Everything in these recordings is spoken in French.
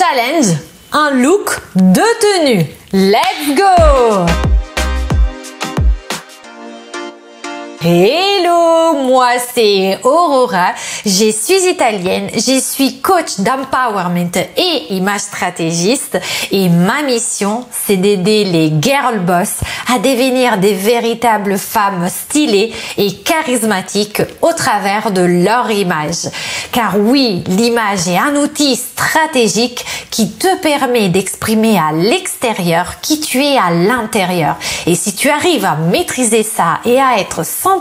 challenge, un look de tenue. Let's go! Hello, moi c'est Aurora, je suis italienne, je suis coach d'empowerment et image stratégiste et ma mission c'est d'aider les girl boss à devenir des véritables femmes stylées et charismatiques au travers de leur image. Car oui, l'image est un outil stratégique qui te permet d'exprimer à l'extérieur qui tu es à l'intérieur. Et si tu arrives à maîtriser ça et à être 100%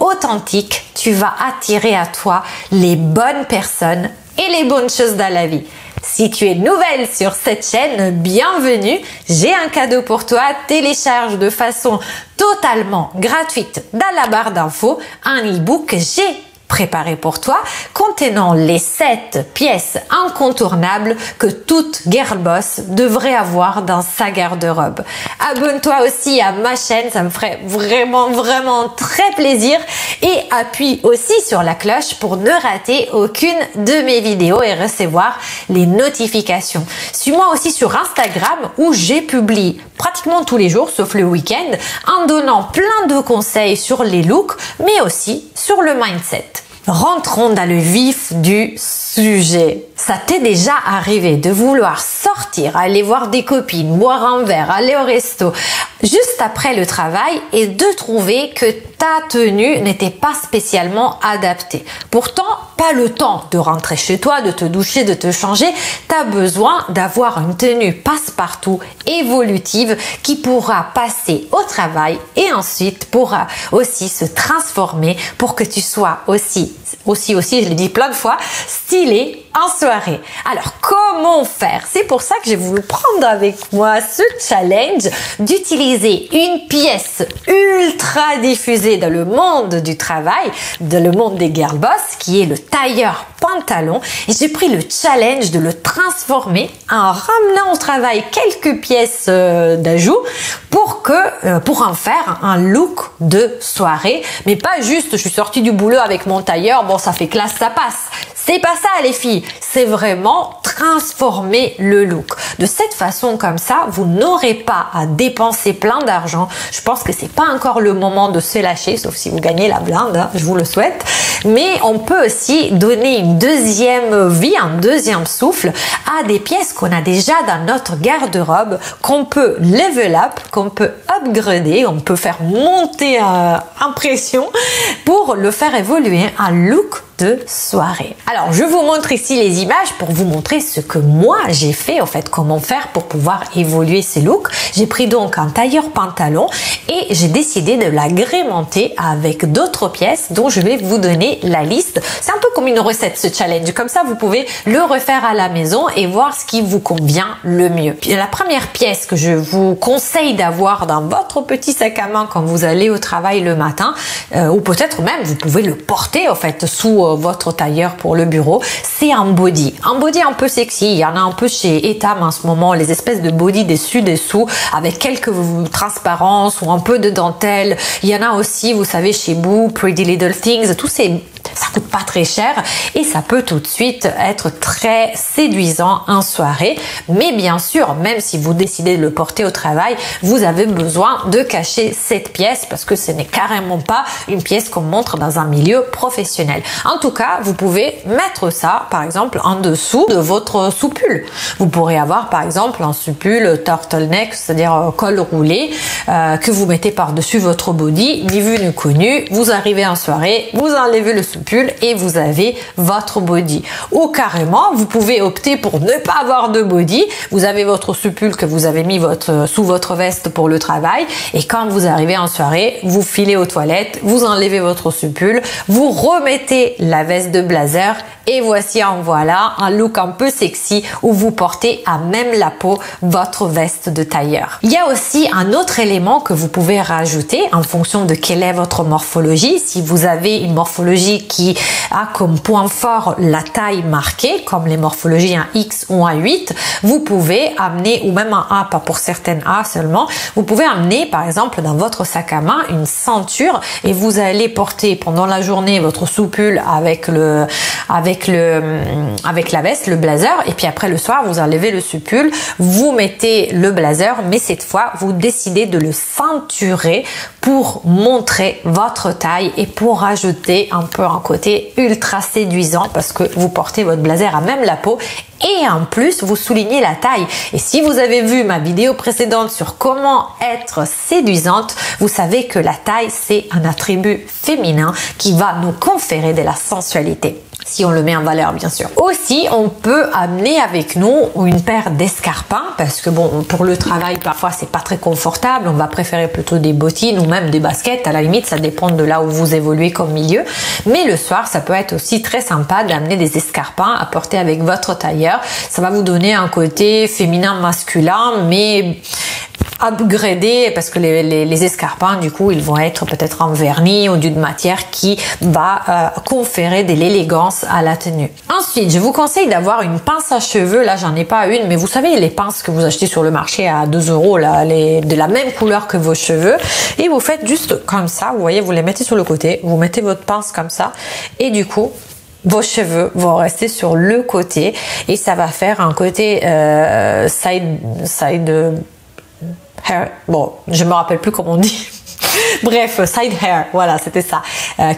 authentique, tu vas attirer à toi les bonnes personnes et les bonnes choses dans la vie. Si tu es nouvelle sur cette chaîne, bienvenue. J'ai un cadeau pour toi. Télécharge de façon totalement gratuite dans la barre d'infos un e-book que j'ai préparé pour toi contenant les 7 pièces incontournables que toute girl boss devrait avoir dans sa garde-robe. Abonne-toi aussi à ma chaîne, ça me ferait vraiment très plaisir et appuie aussi sur la cloche pour ne rater aucune de mes vidéos et recevoir les notifications. Suis-moi aussi sur Instagram où j'ai publié pratiquement tous les jours sauf le week-end en donnant plein de conseils sur les looks mais aussi sur le mindset. Rentrons dans le vif du sujet. Ça t'est déjà arrivé de vouloir sortir, aller voir des copines, boire un verre, aller au resto, juste après le travail et de trouver que ta tenue n'était pas spécialement adaptée. Pourtant, pas le temps de rentrer chez toi, de te doucher, de te changer. Tu as besoin d'avoir une tenue passe-partout, évolutive, qui pourra passer au travail et ensuite pourra aussi se transformer pour que tu sois aussi, je l'ai dit plein de fois, stylé en soirée. Alors, comment faire? C'est pour ça que j'ai voulu prendre avec moi ce challenge d'utiliser une pièce ultra diffusée dans le monde du travail, dans le monde des girl boss, qui est le tailleur pantalon. Et j'ai pris le challenge de le transformer en ramenant au travail quelques pièces d'ajout pour en faire un look de soirée. Mais pas juste, je suis sortie du boulot avec mon tailleur, bon, ça fait classe, ça passe. C'est pas ça les filles, c'est vraiment transformer le look. De cette façon comme ça, vous n'aurez pas à dépenser plein d'argent. Je pense que c'est pas encore le moment de se lâcher, sauf si vous gagnez la blinde, hein, je vous le souhaite. Mais on peut aussi donner une deuxième vie, un deuxième souffle à des pièces qu'on a déjà dans notre garde-robe, qu'on peut level up, qu'on peut upgrader, on peut faire monter en pression pour le faire évoluer en look de soirée. Alors, je vous montre ici les images pour vous montrer ce que moi j'ai fait, en fait, comment faire pour pouvoir évoluer ces looks. J'ai pris donc un tailleur pantalon et j'ai décidé de l'agrémenter avec d'autres pièces dont je vais vous donner la liste. C'est un peu comme une recette ce challenge. Comme ça, vous pouvez le refaire à la maison et voir ce qui vous convient le mieux. Puis, la première pièce que je vous conseille d'avoir dans votre petit sac à main quand vous allez au travail le matin, ou peut-être même vous pouvez le porter en fait sous votre tailleur pour le bureau, c'est un body. Un body un peu sexy. Il y en a un peu chez Etam en ce moment, les espèces de body dessus-dessous avec quelques transparences ou un peu de dentelle. Il y en a aussi, vous savez, chez Boo, Pretty Little Things, tous ces... Ça coûte pas très cher et ça peut tout de suite être très séduisant en soirée. Mais bien sûr, même si vous décidez de le porter au travail, vous avez besoin de cacher cette pièce parce que ce n'est carrément pas une pièce qu'on montre dans un milieu professionnel. En tout cas, vous pouvez mettre ça, par exemple, en dessous de votre soupule. Vous pourrez avoir, par exemple, un soupule turtleneck, c'est-à-dire col roulé, que vous mettez par-dessus votre body, ni vu ni connu. Vous arrivez en soirée, vous enlevez le soupule et vous avez votre body. Ou carrément, vous pouvez opter pour ne pas avoir de body. Vous avez votre soupule que vous avez mis sous votre veste pour le travail et quand vous arrivez en soirée, vous filez aux toilettes, vous enlevez votre soupule, vous remettez la veste de blazer et voici en voilà un look un peu sexy où vous portez à même la peau votre veste de tailleur. Il y a aussi un autre élément que vous pouvez rajouter en fonction de quelle est votre morphologie. Si vous avez une morphologie qui a comme point fort la taille marquée, comme les morphologies un X ou un 8, vous pouvez amener, ou même un A, pas pour certaines A seulement, vous pouvez amener par exemple dans votre sac à main une ceinture et vous allez porter pendant la journée votre soupule avec avec la veste, le blazer, et puis après le soir, vous enlevez le suppule, vous mettez le blazer, mais cette fois, vous décidez de le ceinturer pour montrer votre taille et pour rajouter un peu un côté ultra séduisant parce que vous portez votre blazer à même la peau et en plus vous soulignez la taille. Et si vous avez vu ma vidéo précédente sur comment être séduisante, vous savez que la taille c'est un attribut féminin qui va nous conférer de la sensualité. Si on le met en valeur, bien sûr. Aussi, on peut amener avec nous une paire d'escarpins parce que bon, pour le travail, parfois, c'est pas très confortable. On va préférer plutôt des bottines ou même des baskets. À la limite, ça dépend de là où vous évoluez comme milieu. Mais le soir, ça peut être aussi très sympa d'amener des escarpins à porter avec votre tailleur. Ça va vous donner un côté féminin masculin, mais upgradé parce que les escarpins du coup ils vont être peut-être en vernis ou d'une matière qui va conférer de l'élégance à la tenue. Ensuite, je vous conseille d'avoir une pince à cheveux. Là, j'en ai pas une, mais vous savez les pinces que vous achetez sur le marché à 2 € là, de la même couleur que vos cheveux, et vous faites juste comme ça. Vous voyez, vous les mettez sur le côté, vous mettez votre pince comme ça, et du coup vos cheveux vont rester sur le côté et ça va faire un côté side hair. Bon, je me rappelle plus comment on dit. Bref, side hair, voilà, c'était ça,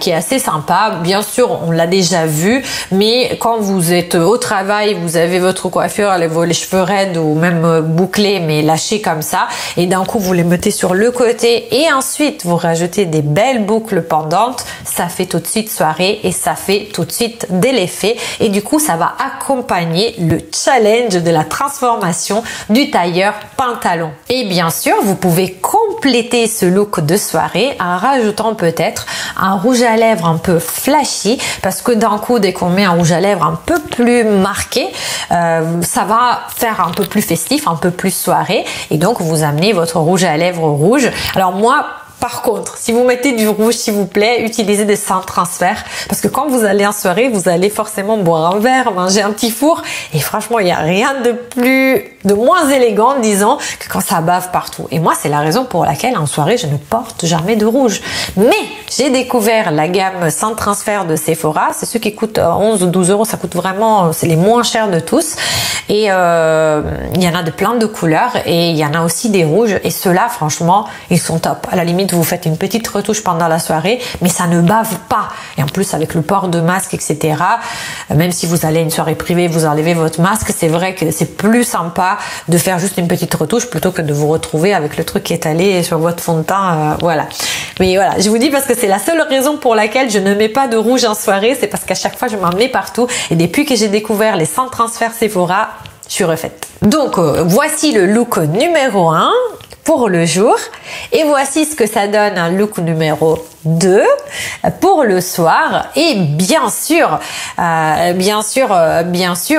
qui est assez sympa. Bien sûr, on l'a déjà vu, mais quand vous êtes au travail, vous avez votre coiffure, les cheveux raides ou même bouclés, mais lâchés comme ça, et d'un coup, vous les mettez sur le côté, et ensuite, vous rajoutez des belles boucles pendantes, ça fait tout de suite soirée, et ça fait tout de suite de l'effet, et du coup, ça va accompagner le challenge de la transformation du tailleur pantalon. Et bien sûr, vous pouvez compléter ce look de soirée en rajoutant peut-être un rouge à lèvres un peu flashy, parce que d'un coup, dès qu'on met un rouge à lèvres un peu plus marqué, ça va faire un peu plus festif, un peu plus soirée, et donc vous amenez votre rouge à lèvres rouge. Alors moi, par contre, si vous mettez du rouge, s'il vous plaît, utilisez des sans transfert, parce que quand vous allez en soirée, vous allez forcément boire un verre, manger un petit four, et franchement, il n'y a rien de moins élégant, disons, que quand ça bave partout. Et moi, c'est la raison pour laquelle en soirée, je ne porte jamais de rouge. Mais j'ai découvert la gamme sans transfert de Sephora. C'est ceux qui coûtent 11 ou 12 €. Ça coûte vraiment, c'est les moins chers de tous. Et il y en a de plein de couleurs et il y en a aussi des rouges. Et ceux-là, franchement, ils sont top. À la limite, vous faites une petite retouche pendant la soirée, mais ça ne bave pas. Et en plus, avec le port de masque, etc., même si vous allez à une soirée privée, vous enlevez votre masque, c'est vrai que c'est plus sympa de faire juste une petite retouche plutôt que de vous retrouver avec le truc étalé sur votre fond de teint, voilà. Mais voilà, je vous dis parce que c'est la seule raison pour laquelle je ne mets pas de rouge en soirée, c'est parce qu'à chaque fois je m'en mets partout, et depuis que j'ai découvert les sans transfert Sephora, je suis refaite. Donc voici le look numéro 1 pour le jour, et voici ce que ça donne un look numéro 2 pour le soir. Et bien sûr,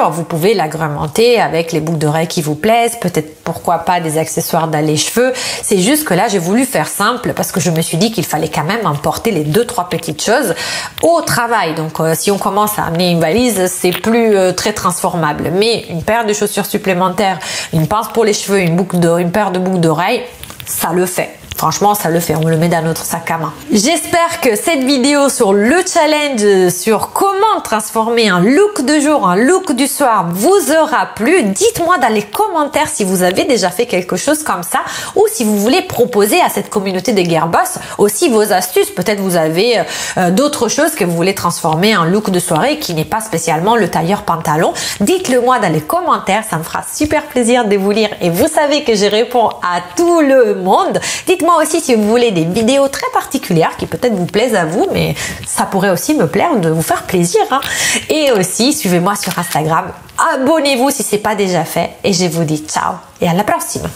vous pouvez l'agrémenter avec les boucles d'oreilles qui vous plaisent, peut-être pourquoi pas des accessoires dans les cheveux. C'est juste que là, j'ai voulu faire simple parce que je me suis dit qu'il fallait quand même emporter les 2-3 petites choses au travail. Donc, si on commence à amener une valise, c'est plus très transformable. Mais une paire de chaussures supplémentaires, une pince pour les cheveux, une paire de boucles d'oreilles, ça le fait. Franchement, ça le fait, on le met dans notre sac à main. J'espère que cette vidéo sur le challenge sur comment transformer un look de jour, un look du soir vous aura plu. Dites-moi dans les commentaires si vous avez déjà fait quelque chose comme ça ou si vous voulez proposer à cette communauté des Girlboss aussi vos astuces. Peut-être vous avez d'autres choses que vous voulez transformer en look de soirée qui n'est pas spécialement le tailleur pantalon. Dites-le moi dans les commentaires, ça me fera super plaisir de vous lire et vous savez que je réponds à tout le monde. Dites-moi aussi si vous voulez des vidéos très particulières qui peut-être vous plaisent à vous, mais ça pourrait aussi me plaire de vous faire plaisir, hein. Et aussi, suivez-moi sur Instagram, abonnez-vous si ce n'est pas déjà fait, et je vous dis ciao et à la prochaine.